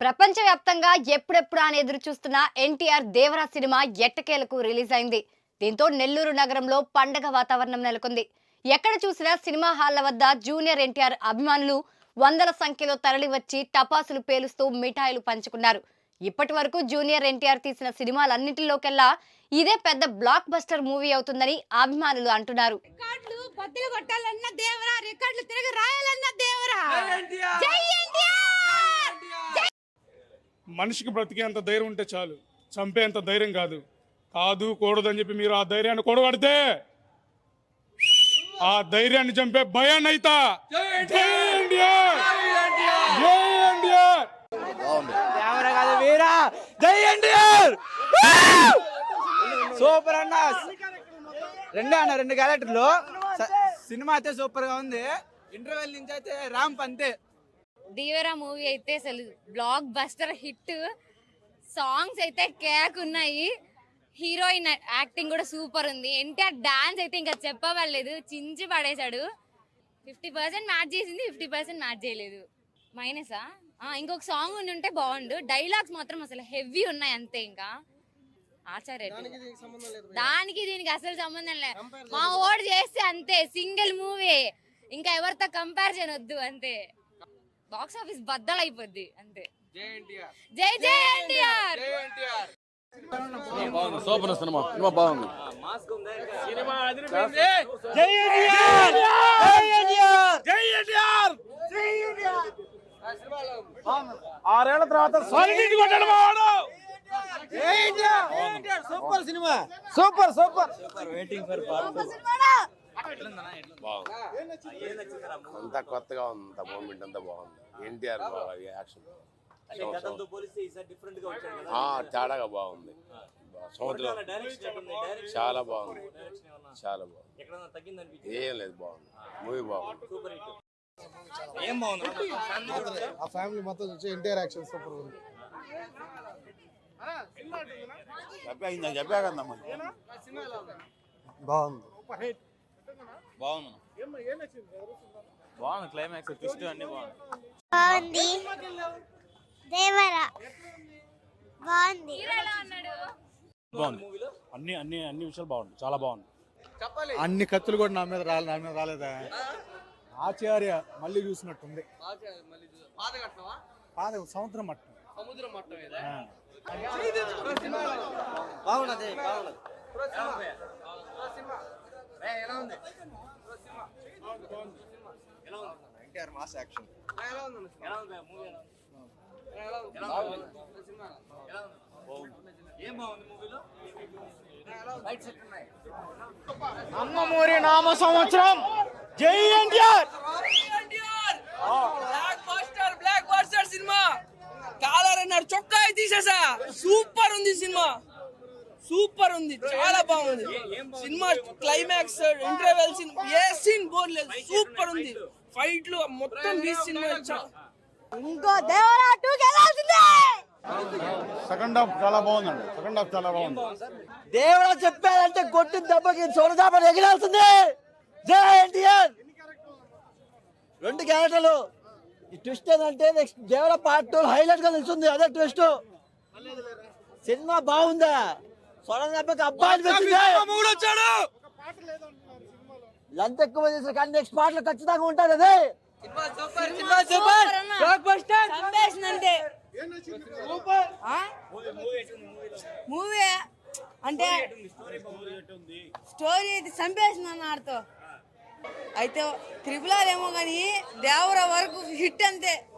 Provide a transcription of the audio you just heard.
ప్రపంచవ్యాప్తంగా ఎప్పుడెప్పుడు అని ఎదురు చూస్తున్న ఎన్టీఆర్ దేవరా సినిమా ఎట్టకేలకు రిలీజ్ అయింది. దీంతో నెల్లూరు నగరంలో పండగ వాతావరణం నెలకొంది. ఎక్కడ చూసినా సినిమా హాళ్ల వద్ద జూనియర్ ఎన్టీఆర్ అభిమానులు వందల సంఖ్యలో తరలివచ్చి టపాసులు పేలుస్తూ మిఠాయిలు పంచుకున్నారు. ఇప్పటి వరకు జూనియర్ ఎన్టీఆర్ తీసిన సినిమాలన్నింటిలోకెల్లా ఇదే పెద్ద బ్లాక్ బస్టర్ మూవీ అవుతుందని అభిమానులు అంటున్నారు. మనిషికి బ్రతికేంత ధైర్యం ఉంటే చాలు, చంపేంత ధైర్యం కాదు. కాదు కూడదని చెప్పి మీరు ఆ ధైర్యాన్ని కూడగడితే ఆ ధైర్యాన్ని చంపే భయాన్ని అయితా. సూపర్ అన్న, రెండు క్యారెక్టర్లు సినిమా అయితే సూపర్ గా ఉంది. ఇంటర్వెల్ నుంచి అయితే ర్యాంప్ అంతే. దేవరా మూవీ అయితే అసలు బ్లాక్ బస్టర్ హిట్. సాంగ్స్ అయితే కేక్ ఉన్నాయి. హీరోయిన్ యాక్టింగ్ కూడా సూపర్ ఉంది. ఎన్టీఆర్ డాన్స్ అయితే ఇంకా చెప్పవలేదు, చించి పడేశాడు. 50% మ్యాచ్ చేసింది, 50% మ్యాచ్ చేయలేదు. మైనసా ఇంకొక సాంగ్ ఉంటే బాగుండు. డైలాగ్స్ మాత్రం అసలు హెవీ ఉన్నాయి అంతే. ఇంకా ఆచార్య దానికి దీనికి అసలు సంబంధం లేదు. మా ఓడి చేస్తే అంతే, సింగిల్ మూవీ, ఇంకా ఎవరితో కంపారిజన్ వద్దు అంతే. బాక్స్ ఆఫీస్ బద్దలు అయిపోద్ది అంతే. జై జై ఎన్టీఆర్. సూపర్ సినిమా, సినిమా బాగుంది. జై ఎన్టీఆర్, జై ఎన్టీఆర్, జై ఎన్టీఆర్. 6 ఏళ్ల తర్వాత super cinema, super super. Waiting for part 2. అంతా కొత్తగా ఉంది, అంత మూమెంట్ అంతా బాగుంది. ఎన్టీఆర్ యాక్షన్ తేడాగా బాగుంది. సంవత్సరం చాలా బాగుంది, చాలా బాగుంది. ఏం లేదు, బాగుంది మూవీ, బాగుంది. ఏం బాగుంది? ఆ ఫ్యామిలీ మొత్తం వచ్చి ఎన్టీఆర్ యాక్షన్ సూపర్ ఉంది. చెప్పా కదా బాగుంది, బాగుంది, బాగుంది. క్లైమాక్స్ ట్విస్ట్ అన్ని బాగుంది. బాగుంది. దేవరా బాగుంది. బాగుంది. అన్ని విషయాలు బాగుంది, చాలా బాగుంది. అన్ని కత్తులు కూడా నా మీద రాలేదా? ఆచార్య మళ్ళీ చూసినట్టుంది. పాత సముద్రం మట్టం. బాగున్నది, బాగున్నది. NTR mass action. అమ్మమూరి నామ సంవత్సరం. జై NTR. Block buster cinema. Caller అన్నాడు, చొక్కా తీసేసా. సూపర్ ఉంది సినిమా, సూపర్ ఉంది, చాలా బాగుంది సినిమా. క్లైమాక్స్, ఇంటర్వెల్ సీన్, ఏ సీన్ బోర్ లేదు, సూపర్ ఉంది. ఫైట్లు మొత్తం ఈ సినిమా. ఇంకో దేవరా 2 గెలాల్సిందే. సెకండ్ హాఫ్ చాలా బాగుందండి, సెకండ్ హాఫ్ చాలా బాగుంది. దేవుడా చెప్పారంటే కొట్టిన దెబ్బకి సోడదాపలు ఎగిరాల్సిందే. జై ఎన్టీఆర్. 2 క్యారెక్టర్లు. ఈ ట్విస్ట్ ఏంటంటే నెక్స్ట్ దేవరా పార్ట్ 2 హైలైట్ గా నిలుస్తుంది. అదే ట్విస్ట్. సినిమా బాగుందా? సోడదాపకి అబ్బాయి వచ్చాడు. లంచ్ ఎక్కువ చేసిన కానీ నెక్స్ట్ పార్ట్ లో ఖచ్చితంగా ఉంటుంది. అదే మూవీ అంటే స్టోరీ అయితే చంపేసింది అన్నాడుతో. అయితే 3R ఏమో కానీ దేవరా వరకు హిట్ అంతే.